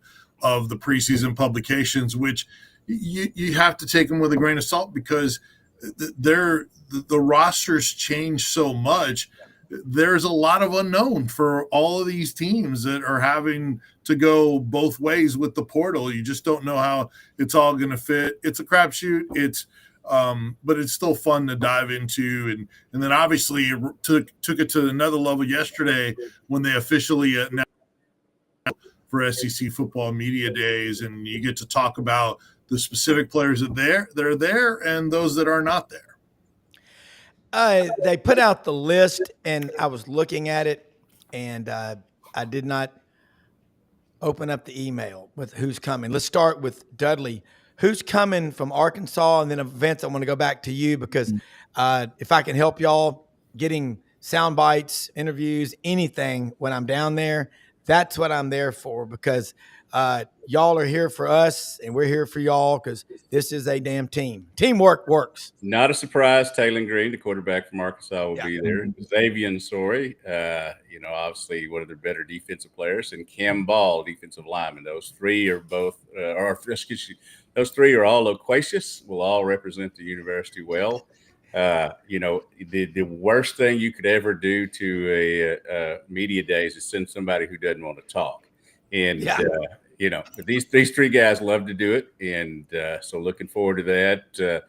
the preseason publications, which you have to take them with a grain of salt because the rosters change so much. There's a lot of unknown for all of these teams that are having to go both ways with the portal. You just don't know how it's all going to fit. It's a crapshoot. But it's still fun to dive into. And then obviously it took it to another level yesterday when they officially announced for SEC football media days. And you get to talk about the specific players that are there and those that are not there. They put out the list and I was looking at it and I did not open up the email with who's coming. Let's start with Dudley. Who's coming from Arkansas? And then Vince, I want to go back to you because if I can help y'all getting sound bites, interviews, anything when I'm down there, that's what I'm there for because y'all are here for us and we're here for y'all because this is a damn team. Teamwork works. Not a surprise. Taylor Green, the quarterback from Arkansas, will be there. Xavier Sorey, obviously one of their better defensive players, and Cam Ball, defensive lineman. Those three are those three are all loquacious, will all represent the university well. The worst thing you could ever do to a media days is send somebody who doesn't want to talk. And, but these three guys love to do it. And so looking forward to that.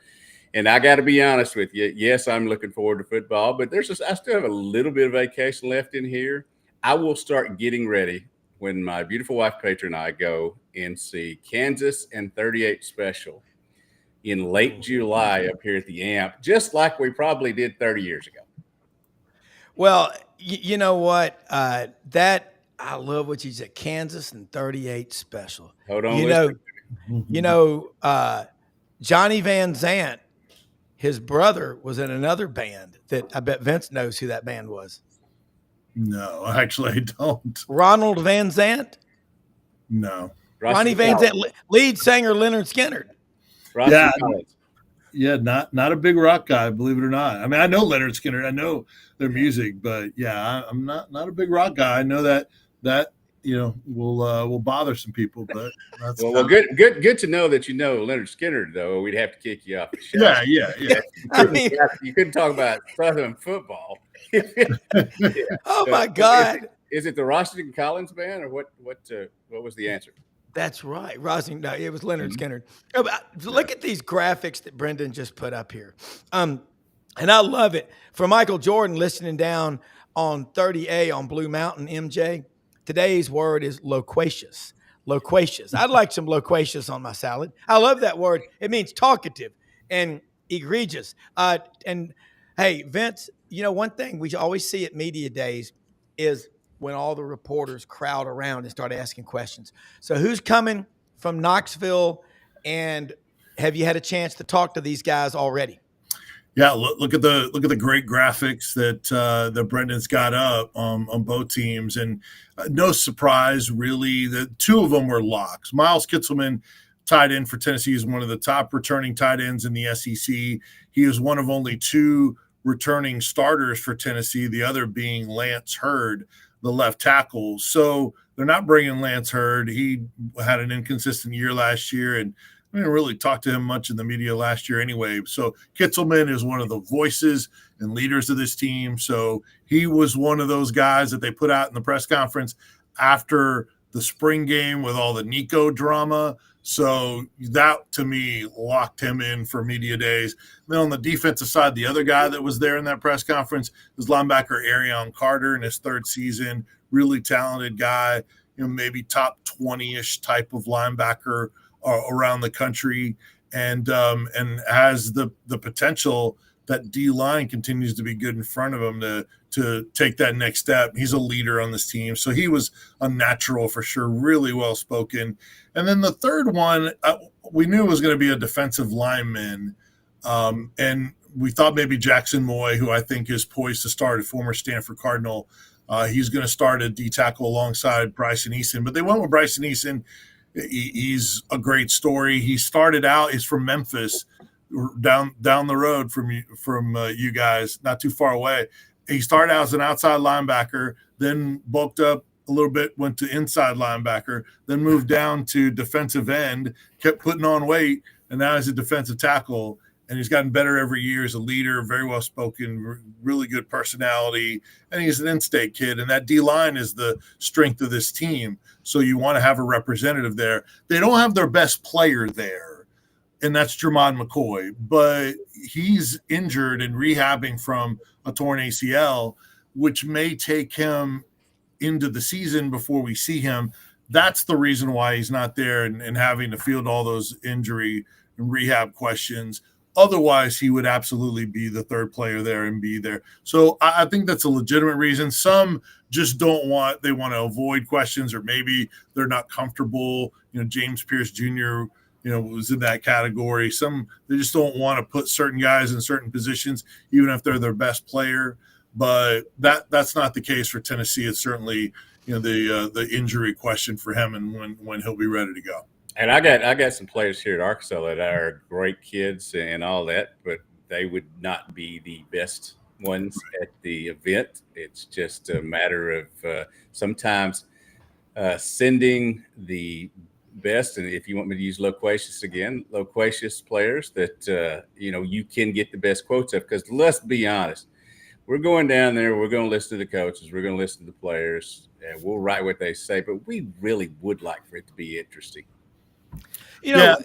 And I got to be honest with you. Yes, I'm looking forward to football, but I still have a little bit of vacation left in here. I will start getting ready when my beautiful wife, Petra, and I go and see Kansas and 38 Special in late July up here at the AMP, just like we probably did 30 years ago. Well, you know what? I love what you said, Kansas and 38 Special. Hold on. Johnny Van Zant, his brother was in another band that I bet Vince knows who that band was. No, actually I don't. Ronald Van Zant? No. Ronnie Van Zant, lead singer Leonard Skinner. Yeah, not a big rock guy, believe it or not. I mean, I know Leonard Skinner, I know their music, but yeah, I'm not a big rock guy. I know that will bother some people, but that's good to know that you know Leonard Skinner. Though we'd have to kick you off the show. Yeah. You couldn't talk about Southern football. Oh my God! Is it the Rossington Collins band, or what was the answer? That's right, Rossington. No, it was Leonard Skinner. Look at these graphics that Brendan just put up here, and I love it. For Michael Jordan listening down on 30A on Blue Mountain, MJ. Today's word is loquacious. Loquacious. I'd like some loquacious on my salad. I love that word. It means talkative and egregious. And hey, Vince, one thing we always see at media days is when all the reporters crowd around and start asking questions. So who's coming from Knoxville, and have you had a chance to talk to these guys already? Yeah, look at the great graphics that Brendan's got up on both teams, and no surprise really that two of them were locks. Miles Kitselman, tight end for Tennessee, is one of the top returning tight ends in the SEC. He is one of only two returning starters for Tennessee, the other being Lance Hurd, the left tackle. So they're not bringing Lance Hurd. He had an inconsistent year last year, and I didn't really talk to him much in the media last year anyway. So Kitselman is one of the voices and leaders of this team. So he was one of those guys that they put out in the press conference after the spring game with all the Nico drama. So that, to me, locked him in for media days. Then on the defensive side, the other guy that was there in that press conference was linebacker Arion Carter in his third season. Really talented guy, maybe top 20-ish type of linebacker around the country, and has the potential that D-line continues to be good in front of him to take that next step. He's a leader on this team, so he was a natural for sure, really well spoken. And then the third one, we knew it was going to be a defensive lineman, and we thought maybe Jackson Moy, who I think is poised to start, a former Stanford Cardinal. He's going to start a D-tackle alongside Bryson Eason, but they went with Bryson Eason. He's a great story. He started out, he's from Memphis, down the road from you guys, not too far away. He started out as an outside linebacker, then bulked up a little bit, went to inside linebacker, then moved down to defensive end, kept putting on weight, and now he's a defensive tackle. And he's gotten better every year as a leader, very well spoken, really good personality, and he's an in-state kid. And that D-line is the strength of this team. So you want to have a representative there. They don't have their best player there, and that's Jermon McCoy, but he's injured and rehabbing from a torn ACL, which may take him into the season before we see him. That's the reason why he's not there and having to field all those injury and rehab questions. Otherwise, he would absolutely be the third player there and be there. So I think that's a legitimate reason. Some just they want to avoid questions, or maybe they're not comfortable. James Pierce Jr., was in that category. Some, they just don't want to put certain guys in certain positions, even if they're their best player. But that's not the case for Tennessee. It's certainly, the injury question for him and when he'll be ready to go. And I got some players here at Arkansas that are great kids and all that, but they would not be the best ones at the event. It's just a matter of sometimes sending the best, and if you want me to use loquacious again, loquacious players that you can get the best quotes of. Because let's be honest, we're going down there, we're going to listen to the coaches, we're going to listen to the players, and we'll write what they say. But we really would like for it to be interesting. Yeah.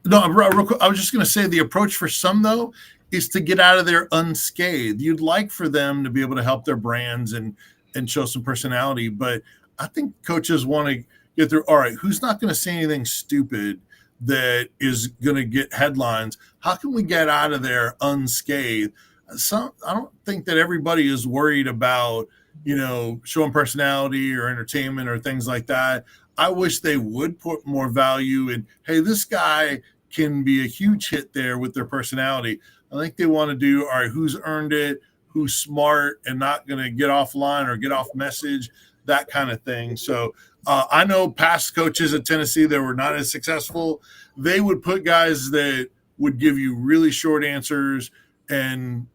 No, real quick, I was just going to say the approach for some, though, is to get out of there unscathed. You'd like for them to be able to help their brands and show some personality. But I think coaches want to get through, all right, who's not going to say anything stupid that is going to get headlines? How can we get out of there unscathed? I don't think that everybody is worried about, showing personality or entertainment or things like that. I wish they would put more value in, hey, this guy can be a huge hit there with their personality. I think they want to do, all right, who's earned it, who's smart and not going to get offline or get off message, that kind of thing. So I know past coaches at Tennessee that were not as successful. They would put guys that would give you really short answers and,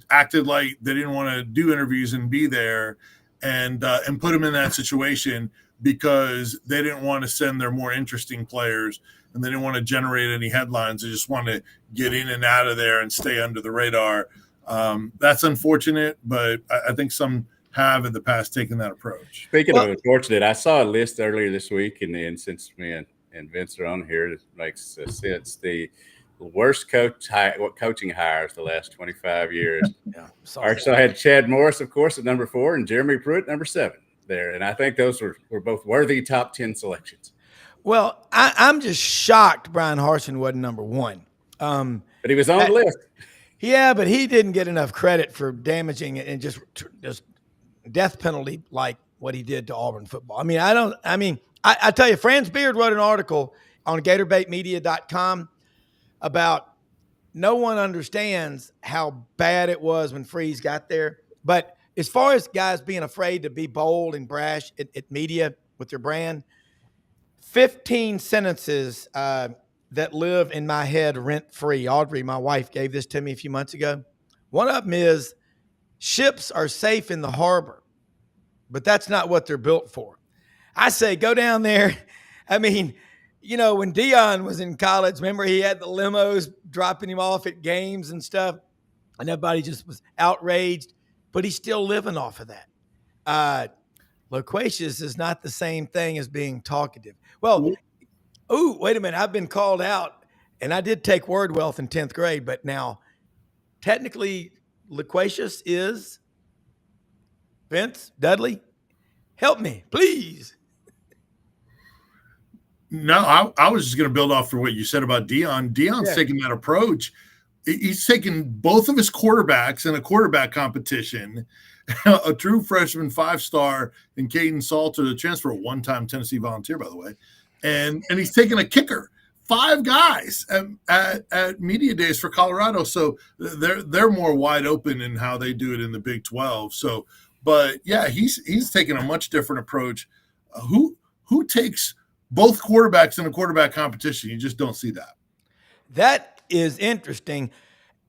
acted like they didn't want to do interviews and be there and put them in that situation because they didn't want to send their more interesting players and they didn't want to generate any headlines. They just want to get in and out of there and stay under the radar. That's unfortunate, but I think some have in the past taken that approach. Speaking of unfortunate, I saw a list earlier this week, and then since me and Vince are on here, it makes sense. The worst coaching hires the last 25 years. Yeah, Arkansas had Chad Morris, of course, at number 4, and Jeremy Pruitt, number 7 there. And I think those were both worthy top 10 selections. Well, I'm just shocked Brian Harsin wasn't number 1. But he was on the list. Yeah, but he didn't get enough credit for damaging it and just death penalty like what he did to Auburn football. I tell you, Franz Beard wrote an article on GatorbaitMedia.com about no one understands how bad it was when Freeze got there. But as far as guys being afraid to be bold and brash at media with their brand, 15 sentences that live in my head rent-free. Audrey, my wife, gave this to me a few months ago. One of them is, ships are safe in the harbor, but that's not what they're built for. I say, go down there. When Deion was in college, remember he had the limos dropping him off at games and stuff, and everybody just was outraged, but he's still living off of that. Loquacious is not the same thing as being talkative. Well, wait a minute. I've been called out, and I did take word wealth in 10th grade, but now technically loquacious is Vince, Dudley, help me, please. No, I was just going to build off for what you said about Deion. Deion's taking that approach. He's taken both of his quarterbacks in a quarterback competition, a true freshman 5-star in Caden Salter, the transfer, a one-time Tennessee Volunteer, by the way, and he's taken a kicker. 5 guys at media days for Colorado, so they're more wide open in how they do it in the Big 12. So, but yeah, he's taken a much different approach. Who takes both quarterbacks in a quarterback competition? You just don't see that. That is interesting.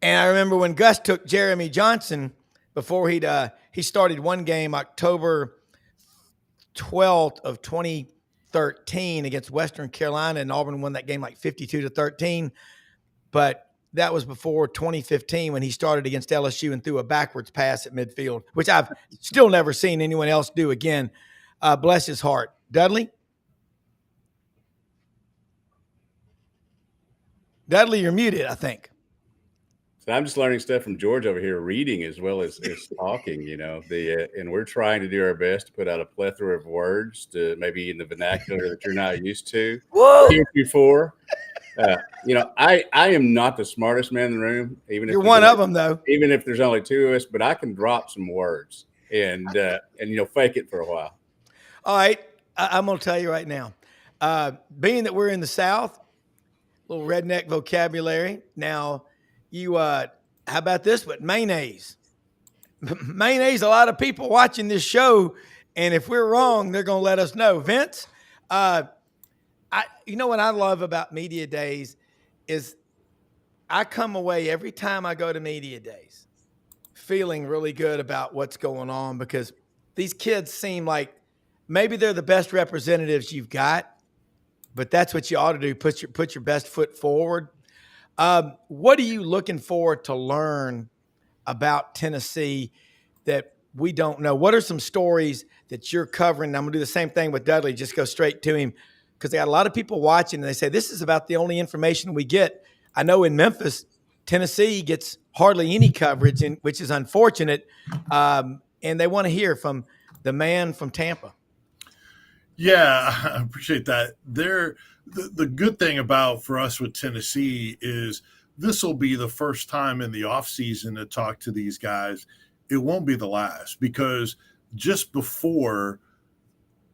And I remember when Gus took Jeremy Johnson before he started one game October 12th of 2013 against Western Carolina, and Auburn won that game like 52-13. But that was before 2015 when he started against LSU and threw a backwards pass at midfield, which I've still never seen anyone else do again. Bless his heart. Dudley, you're muted, I think. So I'm just learning stuff from George over here, reading as well as talking, and we're trying to do our best to put out a plethora of words to maybe in the vernacular that you're not used to. Whoa! Before. I am not the smartest man in the room. Even if you're one of them, though. Even if there's only 2 of us, but I can drop some words and fake it for a while. All right, I'm going to tell you right now. Being that we're in the South, little redneck vocabulary. Now, how about this? But mayonnaise. Mayonnaise. A lot of people watching this show, and if we're wrong, they're going to let us know. Vince, what I love about media days is I come away every time I go to media days feeling really good about what's going on because these kids seem like maybe they're the best representatives you've got, but that's what you ought to do. Put your best foot forward. What are you looking forward to learn about Tennessee that we don't know? What are some stories that you're covering? I'm going to do the same thing with Dudley. Just go straight to him because they got a lot of people watching, and they say this is about the only information we get. I know in Memphis, Tennessee gets hardly any coverage, which is unfortunate. And they want to hear from the man from Tampa. Yeah, I appreciate that. The good thing about for us with Tennessee is this will be the first time in the offseason to talk to these guys. It won't be the last because just before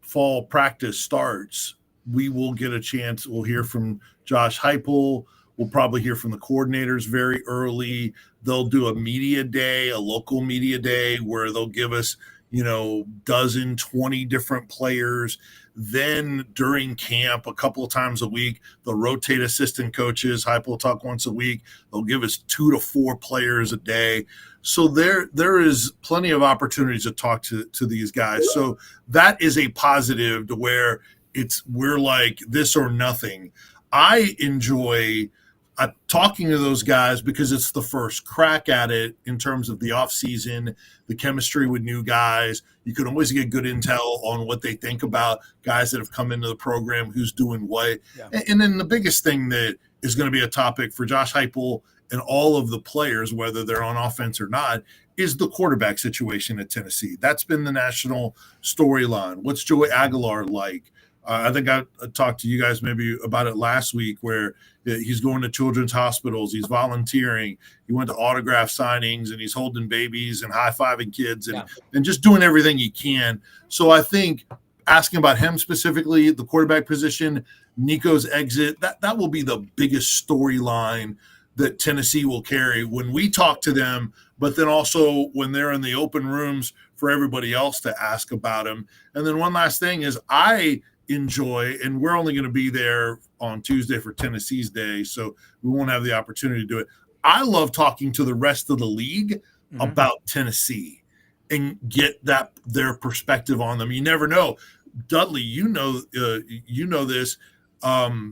fall practice starts, we will get a chance. We'll hear from Josh Heupel. We'll probably hear from the coordinators very early. They'll do a media day, a local media day where they'll give us, 20 different players. Then during camp, a couple of times a week, they'll rotate assistant coaches. Heupel will talk once a week. They'll give us 2 to 4 players a day. So there is plenty of opportunities to talk to these guys. So that is a positive to where we're like this or nothing. I enjoy talking to those guys because it's the first crack at it in terms of the offseason, the chemistry with new guys. You can always get good intel on what they think about guys that have come into the program, who's doing what. Yeah. And then the biggest thing that is going to be a topic for Josh Heupel and all of the players, whether they're on offense or not, is the quarterback situation at Tennessee. That's been the national storyline. What's Joey Aguilar like? I think I talked to you guys maybe about it last week where he's going to children's hospitals. He's volunteering. He went to autograph signings and he's holding babies and high-fiving kids and just doing everything he can. So I think asking about him specifically, the quarterback position, Nico's exit, that will be the biggest storyline that Tennessee will carry when we talk to them, but then also when they're in the open rooms for everybody else to ask about him. And then one last thing is I enjoy, and we're only going to be there on Tuesday for Tennessee's day, so we won't have the opportunity to do it. I love talking to the rest of the league about Tennessee and get their perspective on them. You never know. Dudley, you know this. I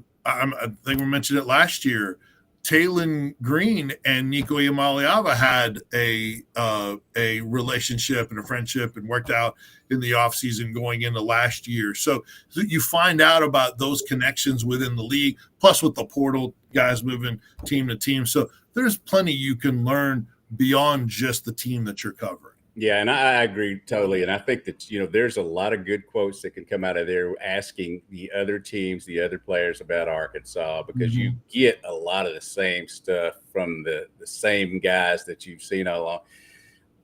think we mentioned it last year. Taylon Green and Nico Iamaleava had a relationship and a friendship and worked out in the offseason going into last year. So you find out about those connections within the league, plus with the portal guys moving team to team. So there's plenty you can learn beyond just the team that you're covering. Yeah, and I agree totally. And I think that, there's a lot of good quotes that can come out of there asking the other teams, the other players about Arkansas, because you get a lot of the same stuff from the same guys that you've seen all along.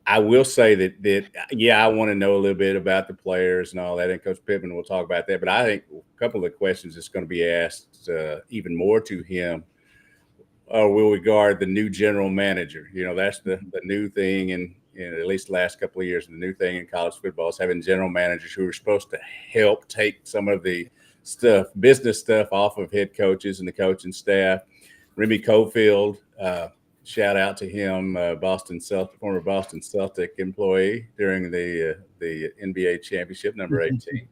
I will say that I want to know a little bit about the players and all that, and Coach Pittman will talk about that. But I think a couple of the questions that's going to be asked even more to him will regard the new general manager. That's the new thing in at least the last couple of years. The new thing in college football is having general managers who are supposed to help take some of the business stuff off of head coaches and the coaching staff. Remy Cofield, shout out to him, former Boston Celtic employee during the NBA championship, number 18.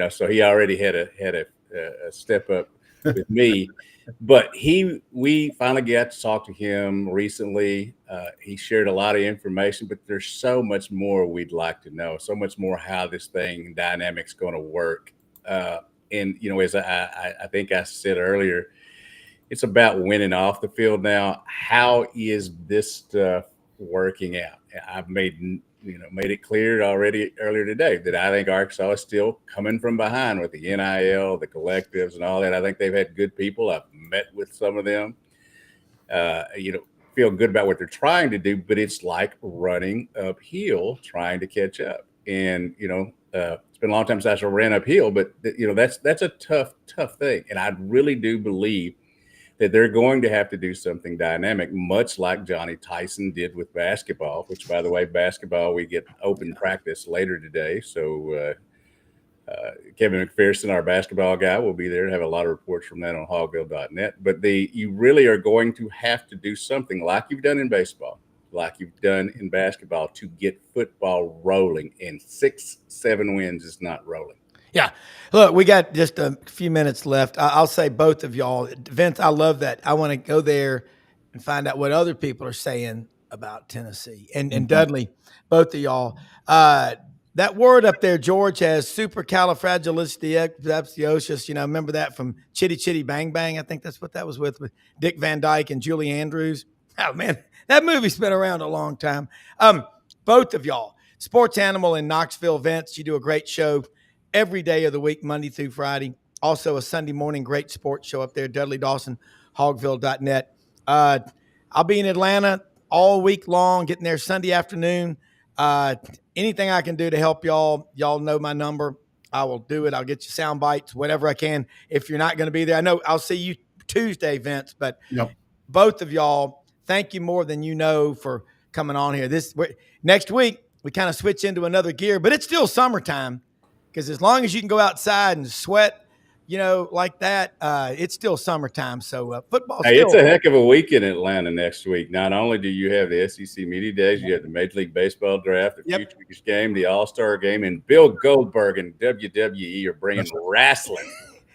So he already had a step up with me. But we finally got to talk to him recently. He shared a lot of information, but there's so much more we'd like to know, so much more how this dynamic's going to work. As I think I said earlier, it's about winning off the field now. How is this stuff working out? I've made it clear already earlier today that I think Arkansas is still coming from behind with the NIL, the collectives, and all that. I think they've had good people. I've met with some of them. Feel good about what they're trying to do, but it's like running uphill, trying to catch up. And it's been a long time since I ran uphill, but that's a tough thing. And I really do believe that they're going to have to do something dynamic, much like Johnny Tyson did with basketball, which, by the way, basketball, we get open practice later today. So Kevin McPherson, our basketball guy, will be there to have a lot of reports from that on hogville.net. But you really are going to have to do something like you've done in baseball, like you've done in basketball, to get football rolling. And 6-7 wins is not rolling. Yeah. Look, we got just a few minutes left. I'll say both of y'all. Vince, I love that. I want to go there and find out what other people are saying about Tennessee. And Dudley, both of y'all. That word up there, George, has supercalifragilisticexpialidocious. Remember that from Chitty Chitty Bang Bang? I think that's what that was with Dick Van Dyke and Julie Andrews. Oh, man, that movie's been around a long time. Both of y'all. Sports Animal in Knoxville, Vince, you do a great show every day of the week, Monday through Friday. Also a Sunday morning great sports show up there, Dudley Dawson, hogville.net. I'll be in Atlanta all week long, getting there Sunday afternoon. Anything I can do to help y'all know my number. I will do it. I'll get you sound bites, whatever I can. If you're not going to be there, I know I'll see you Tuesday, Vince, but both of y'all, thank you more than you know for coming on here. Next week, we kind of switch into another gear, but it's still summertime because as long as you can go outside and sweat, like that, it's still summertime. So football. Hey, it's a heck of a week in Atlanta next week. Not only do you have the SEC Media Days, you have the Major League Baseball Draft, the Futures Game, the All-Star Game, and Bill Goldberg and WWE are bringing wrestling.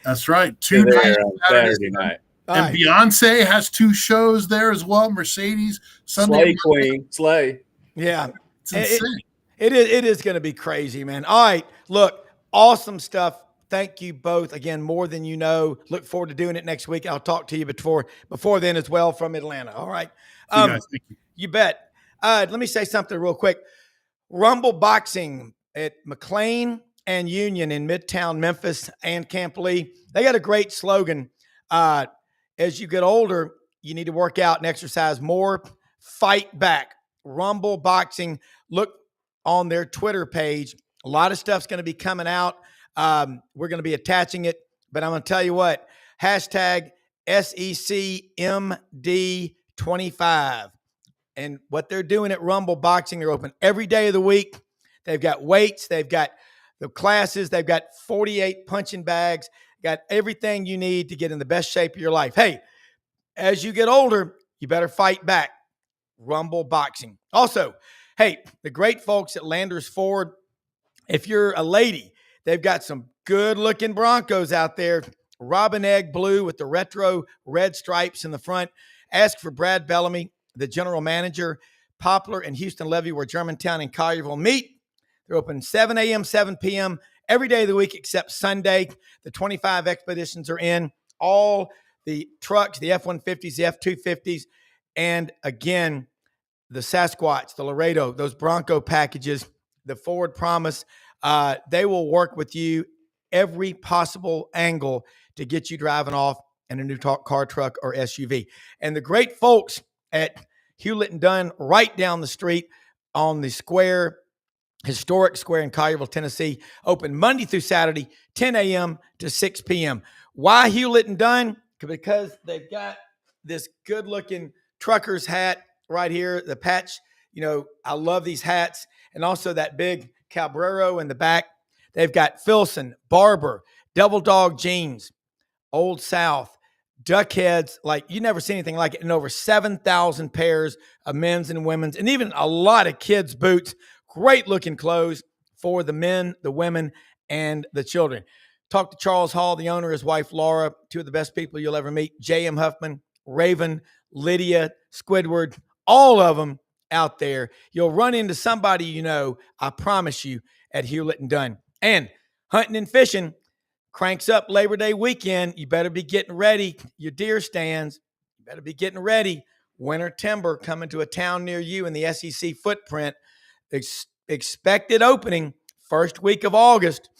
That's right. 2 nights on Saturday night. And Beyonce has 2 shows there as well. Mercedes, Sunday. Slay Queen, Slay. Yeah. It's insane. It is going to be crazy, man. All right. Look, awesome stuff. Thank you both again, more than you know. Look forward to doing it next week. I'll talk to you before then as well from Atlanta. All right. See you guys. Thank you. You bet. Let me say something real quick. Rumble Boxing at McLean and Union in Midtown Memphis and Camp Lee. They got a great slogan. As you get older, you need to work out and exercise more. Fight back. Rumble Boxing. Look on their Twitter page. A lot of stuff's going to be coming out. We're going to be attaching it, but I'm going to tell you what, hashtag SECMD25. And what they're doing at Rumble Boxing, they're open every day of the week. They've got weights. They've got the classes. They've got 48 punching bags, got everything you need to get in the best shape of your life. Hey, as you get older, you better fight back. Rumble Boxing. Also, hey, the great folks at Landers Ford, if you're a lady, they've got some good-looking Broncos out there. Robin Egg Blue with the retro red stripes in the front. Ask for Brad Bellamy, the general manager. Poplar and Houston Levy, where Germantown and Collierville meet. They're open 7 a.m., 7 p.m. every day of the week except Sunday. The 25 Expeditions are in. All the trucks, the F-150s, the F-250s, and again, the Sasquatch, the Laredo, those Bronco packages, the Ford Promise. They will work with you every possible angle to get you driving off in a new car, truck, or SUV. And the great folks at Hewlett and Dunn right down the street on the square, historic square in Collierville, Tennessee, open Monday through Saturday, 10 a.m. to 6 p.m. Why Hewlett and Dunn? Because they've got this good-looking trucker's hat right here, the patch. I love these hats. And also that big Cabrero in the back. They've got Filson, Barber, Devil Dog Jeans, Old South, Duck Heads, like you never see anything like it, and over 7,000 pairs of men's and women's, and even a lot of kids' boots. Great looking clothes for the men, the women, and the children. Talk to Charles Hall, the owner, his wife Laura, 2 of the best people you'll ever meet. J.M. Huffman, Raven, Lydia, Squidward, all of them out there. You'll run into somebody I promise you, at Hewlett and Dunn. And hunting and fishing cranks up Labor Day weekend. You better be getting ready. Your deer stands, you better be getting ready. Winter timber coming to a town near you in the SEC footprint. Expected opening first week of August.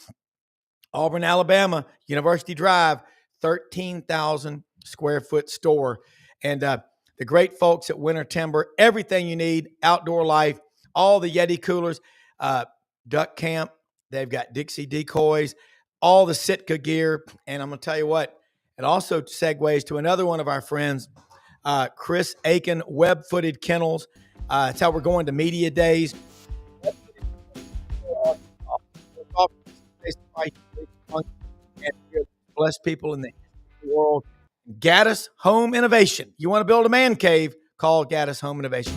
Auburn, Alabama, University Drive, 13,000 square foot store. And the great folks at Winter Timber, everything you need, outdoor life, all the Yeti coolers, duck camp. They've got Dixie decoys, all the Sitka gear. And I'm going to tell you what, it also segues to another one of our friends, Chris Aiken, Web-Footed Kennels. It's how we're going to media days. And bless people in the world. Gaddis Home Innovation. You want to build a man cave? Call Gaddis Home Innovation.